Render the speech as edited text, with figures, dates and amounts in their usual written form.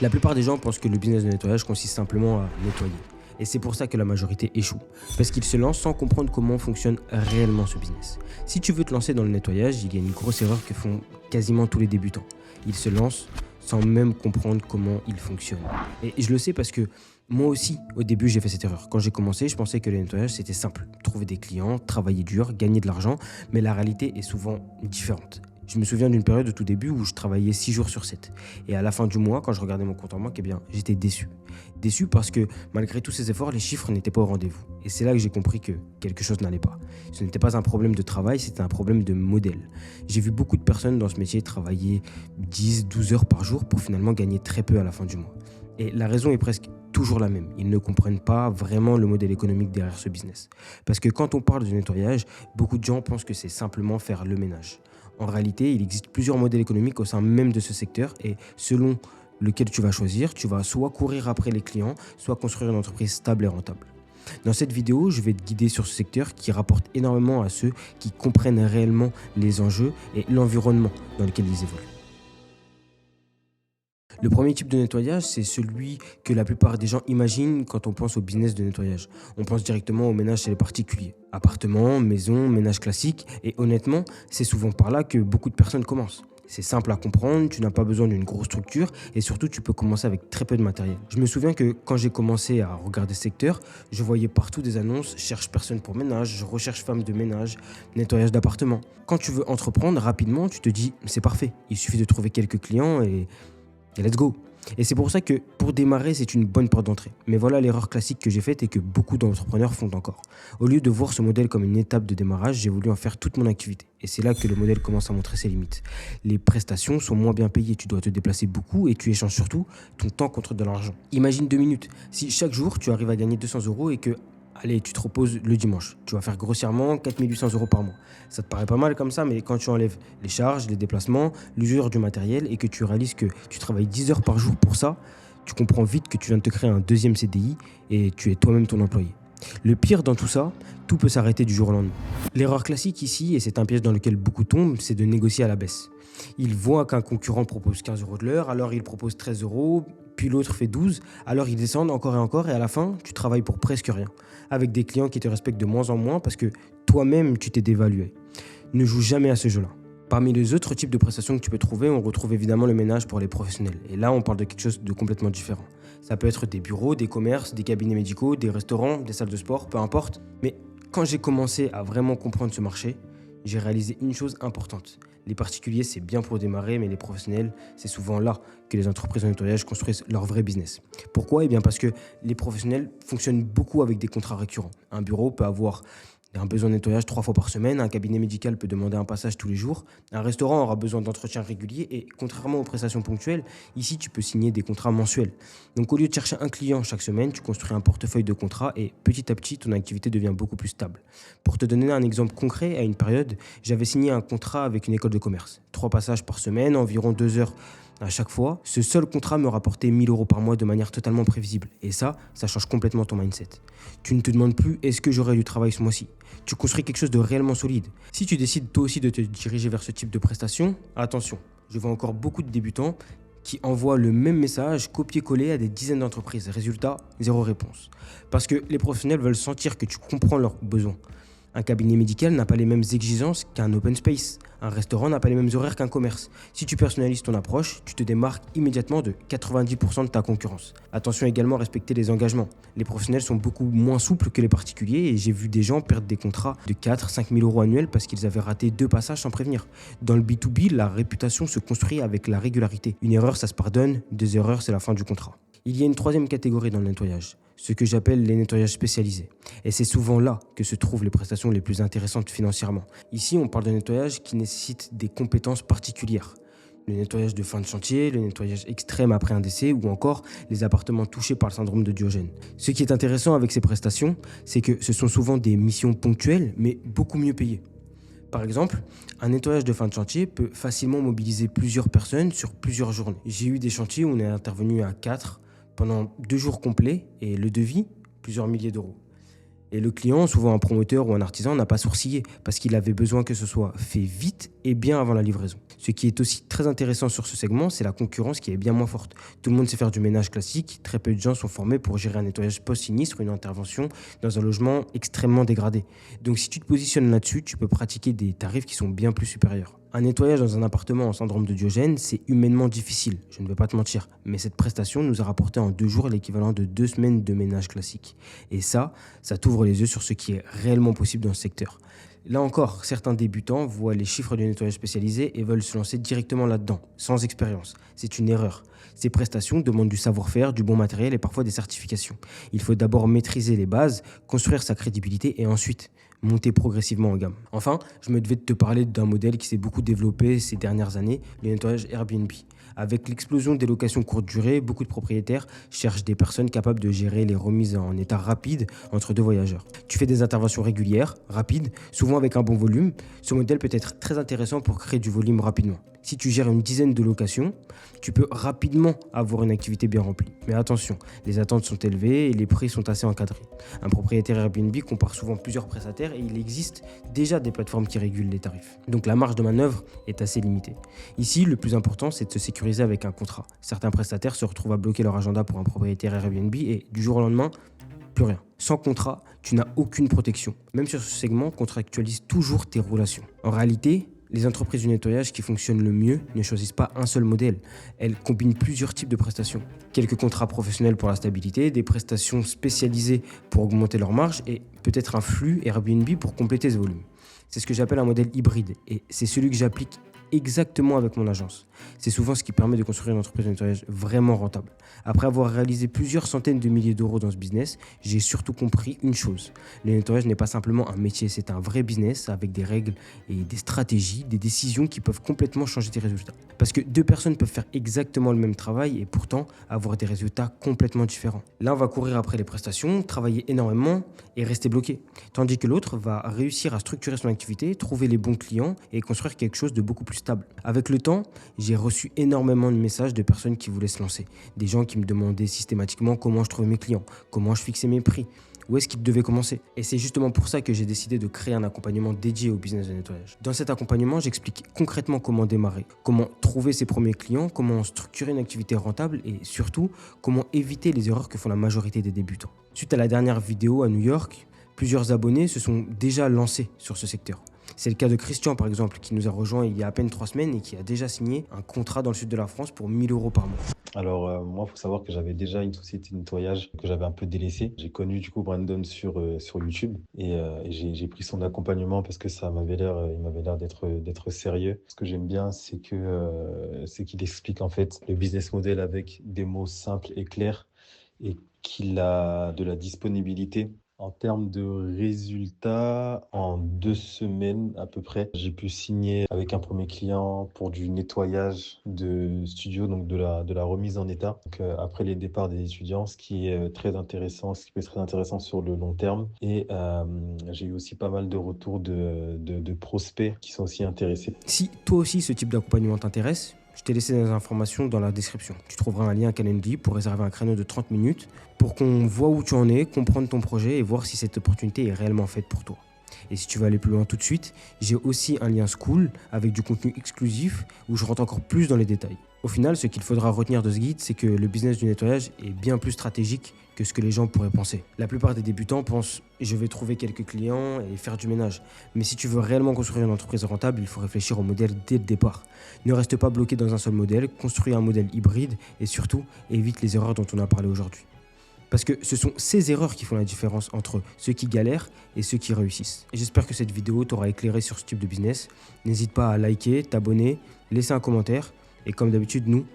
La plupart des gens pensent que le business de nettoyage consiste simplement à nettoyer. Et c'est pour ça que la majorité échoue. Parce qu'ils se lancent sans comprendre comment fonctionne réellement ce business. Si tu veux te lancer dans le nettoyage, il y a une grosse erreur que font quasiment tous les débutants. Ils se lancent sans même comprendre comment il fonctionne. Et je le sais parce que moi aussi, au début, j'ai fait cette erreur. Quand j'ai commencé, je pensais que le nettoyage, c'était simple. Trouver des clients, travailler dur, gagner de l'argent. Mais la réalité est souvent différente. Je me souviens d'une période au tout début où je travaillais 6 jours sur 7. Et à la fin du mois, quand je regardais mon compte en banque, eh bien, j'étais déçu. Déçu parce que malgré tous ces efforts, les chiffres n'étaient pas au rendez-vous. Et c'est là que j'ai compris que quelque chose n'allait pas. Ce n'était pas un problème de travail, c'était un problème de modèle. J'ai vu beaucoup de personnes dans ce métier travailler 10, 12 heures par jour pour finalement gagner très peu à la fin du mois. Et la raison est presque toujours la même. Ils ne comprennent pas vraiment le modèle économique derrière ce business. Parce que quand on parle de nettoyage, beaucoup de gens pensent que c'est simplement faire le ménage. En réalité, il existe plusieurs modèles économiques au sein même de ce secteur et selon lequel tu vas choisir, tu vas soit courir après les clients, soit construire une entreprise stable et rentable. Dans cette vidéo, je vais te guider sur ce secteur qui rapporte énormément à ceux qui comprennent réellement les enjeux et l'environnement dans lequel ils évoluent. Le premier type de nettoyage, c'est celui que la plupart des gens imaginent quand on pense au business de nettoyage. On pense directement au ménage chez les particuliers. Appartements, maisons, ménage classique. Et honnêtement, c'est souvent par là que beaucoup de personnes commencent. C'est simple à comprendre, tu n'as pas besoin d'une grosse structure et surtout tu peux commencer avec très peu de matériel. Je me souviens que quand j'ai commencé à regarder ce secteur, je voyais partout des annonces cherche personne pour ménage, recherche femme de ménage, nettoyage d'appartements. Quand tu veux entreprendre rapidement, tu te dis c'est parfait, il suffit de trouver quelques clients et let's go. Et c'est pour ça que pour démarrer, c'est une bonne porte d'entrée. Mais voilà l'erreur classique que j'ai faite et que beaucoup d'entrepreneurs font encore. Au lieu de voir ce modèle comme une étape de démarrage, j'ai voulu en faire toute mon activité. Et c'est là que le modèle commence à montrer ses limites. Les prestations sont moins bien payées, tu dois te déplacer beaucoup et tu échanges surtout ton temps contre de l'argent. Imagine 2 minutes. Si chaque jour tu arrives à gagner 200 euros et que allez, tu te reposes le dimanche. Tu vas faire grossièrement 4800 euros par mois. Ça te paraît pas mal comme ça, mais quand tu enlèves les charges, les déplacements, l'usure du matériel et que tu réalises que tu travailles 10 heures par jour pour ça, tu comprends vite que tu viens de te créer un deuxième CDI et tu es toi-même ton employé. Le pire dans tout ça, tout peut s'arrêter du jour au lendemain. L'erreur classique ici, et c'est un piège dans lequel beaucoup tombent, c'est de négocier à la baisse. Ils voient qu'un concurrent propose 15 euros de l'heure, alors il propose 13 euros, puis l'autre fait 12, alors ils descendent encore, et à la fin, tu travailles pour presque rien, avec des clients qui te respectent de moins en moins parce que toi-même, tu t'es dévalué. Ne joue jamais à ce jeu-là. Parmi les autres types de prestations que tu peux trouver, on retrouve évidemment le ménage pour les professionnels. Et là, on parle de quelque chose de complètement différent. Ça peut être des bureaux, des commerces, des cabinets médicaux, des restaurants, des salles de sport, peu importe. Mais quand j'ai commencé à vraiment comprendre ce marché, j'ai réalisé une chose importante. Les particuliers, c'est bien pour démarrer, mais les professionnels, c'est souvent là que les entreprises de nettoyage construisent leur vrai business. Pourquoi ? Eh bien parce que les professionnels fonctionnent beaucoup avec des contrats récurrents. Un bureau peut avoir un besoin de nettoyage 3 fois par semaine, un cabinet médical peut demander un passage tous les jours, un restaurant aura besoin d'entretien régulier et contrairement aux prestations ponctuelles, ici tu peux signer des contrats mensuels. Donc au lieu de chercher un client chaque semaine, tu construis un portefeuille de contrats et petit à petit ton activité devient beaucoup plus stable. Pour te donner un exemple concret, à une période, j'avais signé un contrat avec une école de commerce. 3 passages par semaine, environ 2 heures à chaque fois. Ce seul contrat me rapportait 1000 euros par mois de manière totalement prévisible. Et ça change complètement ton mindset. Tu ne te demandes plus est-ce que j'aurai du travail ce mois-ci. Tu construis quelque chose de réellement solide. Si tu décides toi aussi de te diriger vers ce type de prestation, attention, je vois encore beaucoup de débutants qui envoient le même message copier-coller à des dizaines d'entreprises. Résultat, zéro réponse. Parce que les professionnels veulent sentir que tu comprends leurs besoins. Un cabinet médical n'a pas les mêmes exigences qu'un open space. Un restaurant n'a pas les mêmes horaires qu'un commerce. Si tu personnalises ton approche, tu te démarques immédiatement de 90% de ta concurrence. Attention également à respecter les engagements. Les professionnels sont beaucoup moins souples que les particuliers et j'ai vu des gens perdre des contrats de 4-5 000 euros annuels parce qu'ils avaient raté 2 passages sans prévenir. Dans le B2B, la réputation se construit avec la régularité. Une erreur, ça se pardonne. 2 erreurs, c'est la fin du contrat. Il y a une troisième catégorie dans le nettoyage, ce que j'appelle les nettoyages spécialisés. Et c'est souvent là que se trouvent les prestations les plus intéressantes financièrement. Ici, on parle de nettoyage qui nécessite des compétences particulières. Le nettoyage de fin de chantier, le nettoyage extrême après un décès ou encore les appartements touchés par le syndrome de Diogène. Ce qui est intéressant avec ces prestations, c'est que ce sont souvent des missions ponctuelles, mais beaucoup mieux payées. Par exemple, un nettoyage de fin de chantier peut facilement mobiliser plusieurs personnes sur plusieurs journées. J'ai eu des chantiers où on est intervenu à 4 pendant 2 jours complets et le devis, plusieurs milliers d'euros. Et le client, souvent un promoteur ou un artisan, n'a pas sourcillé parce qu'il avait besoin que ce soit fait vite et bien avant la livraison. Ce qui est aussi très intéressant sur ce segment, c'est la concurrence qui est bien moins forte. Tout le monde sait faire du ménage classique, très peu de gens sont formés pour gérer un nettoyage post-sinistre ou une intervention dans un logement extrêmement dégradé. Donc si tu te positionnes là-dessus, tu peux pratiquer des tarifs qui sont bien plus supérieurs. Un nettoyage dans un appartement en syndrome de Diogène, c'est humainement difficile, je ne vais pas te mentir. Mais cette prestation nous a rapporté en 2 jours l'équivalent de 2 semaines de ménage classique. Et ça t'ouvre les yeux sur ce qui est réellement possible dans ce secteur. Là encore, certains débutants voient les chiffres du nettoyage spécialisé et veulent se lancer directement là-dedans, sans expérience. C'est une erreur. Ces prestations demandent du savoir-faire, du bon matériel et parfois des certifications. Il faut d'abord maîtriser les bases, construire sa crédibilité et ensuite monter progressivement en gamme. Enfin, je me devais de te parler d'un modèle qui s'est beaucoup développé ces dernières années, le nettoyage Airbnb. Avec l'explosion des locations courte durée, beaucoup de propriétaires cherchent des personnes capables de gérer les remises en état rapide entre 2 voyageurs. Tu fais des interventions régulières, rapides, souvent avec un bon volume. Ce modèle peut être très intéressant pour créer du volume rapidement. Si tu gères une dizaine de locations, tu peux rapidement avoir une activité bien remplie. Mais attention, les attentes sont élevées et les prix sont assez encadrés. Un propriétaire Airbnb compare souvent plusieurs prestataires et il existe déjà des plateformes qui régulent les tarifs. Donc la marge de manœuvre est assez limitée. Ici, le plus important, c'est de se sécuriser avec un contrat. Certains prestataires se retrouvent à bloquer leur agenda pour un propriétaire Airbnb et du jour au lendemain, plus rien. Sans contrat, tu n'as aucune protection. Même sur ce segment, contractualise toujours tes relations. En réalité, les entreprises du nettoyage qui fonctionnent le mieux ne choisissent pas un seul modèle. Elles combinent plusieurs types de prestations. Quelques contrats professionnels pour la stabilité, des prestations spécialisées pour augmenter leur marge et peut-être un flux Airbnb pour compléter ce volume. C'est ce que j'appelle un modèle hybride et c'est celui que j'applique exactement avec mon agence. C'est souvent ce qui permet de construire une entreprise de nettoyage vraiment rentable. Après avoir réalisé plusieurs centaines de milliers d'euros dans ce business, j'ai surtout compris une chose. Le nettoyage n'est pas simplement un métier, c'est un vrai business avec des règles et des stratégies, des décisions qui peuvent complètement changer tes résultats. Parce que 2 personnes peuvent faire exactement le même travail et pourtant avoir des résultats complètement différents. L'un va courir après les prestations, travailler énormément et rester bloqué. Tandis que l'autre va réussir à structurer son activité, trouver les bons clients et construire quelque chose de beaucoup plus stable. Avec le temps, j'ai reçu énormément de messages de personnes qui voulaient se lancer. Des gens qui me demandaient systématiquement comment je trouvais mes clients, comment je fixais mes prix, où est-ce qu'ils devaient commencer. Et c'est justement pour ça que j'ai décidé de créer un accompagnement dédié au business de nettoyage. Dans cet accompagnement, j'explique concrètement comment démarrer, comment trouver ses premiers clients, comment structurer une activité rentable et surtout, comment éviter les erreurs que font la majorité des débutants. Suite à la dernière vidéo à New York, plusieurs abonnés se sont déjà lancés sur ce secteur. C'est le cas de Christian par exemple qui nous a rejoint il y a à peine 3 semaines et qui a déjà signé un contrat dans le sud de la France pour 1 000 € par mois. Alors, moi, il faut savoir que j'avais déjà une société de nettoyage que j'avais un peu délaissée. J'ai connu du coup Brandon sur YouTube et j'ai pris son accompagnement parce que il m'avait l'air d'être sérieux. Ce que j'aime bien, c'est qu'il explique en fait le business model avec des mots simples et clairs et qu'il a de la disponibilité. En termes de résultats, en 2 semaines à peu près, j'ai pu signer avec un premier client pour du nettoyage de studio, donc de la remise en état. Donc, après les départs des étudiants, ce qui est très intéressant, ce qui peut être très intéressant sur le long terme. Et j'ai eu aussi pas mal de retours de prospects qui sont aussi intéressés. Si toi aussi ce type d'accompagnement t'intéresse, je t'ai laissé des informations dans la description. Tu trouveras un lien Calendly pour réserver un créneau de 30 minutes pour qu'on voit où tu en es, comprendre ton projet et voir si cette opportunité est réellement faite pour toi. Et si tu veux aller plus loin tout de suite, j'ai aussi un lien School avec du contenu exclusif où je rentre encore plus dans les détails. Au final, ce qu'il faudra retenir de ce guide, c'est que le business du nettoyage est bien plus stratégique que ce que les gens pourraient penser. La plupart des débutants pensent « je vais trouver quelques clients et faire du ménage ». Mais si tu veux réellement construire une entreprise rentable, il faut réfléchir au modèle dès le départ. Ne reste pas bloqué dans un seul modèle, construis un modèle hybride et surtout, évite les erreurs dont on a parlé aujourd'hui. Parce que ce sont ces erreurs qui font la différence entre ceux qui galèrent et ceux qui réussissent. Et j'espère que cette vidéo t'aura éclairé sur ce type de business. N'hésite pas à liker, t'abonner, laisser un commentaire. Et comme d'habitude, nous,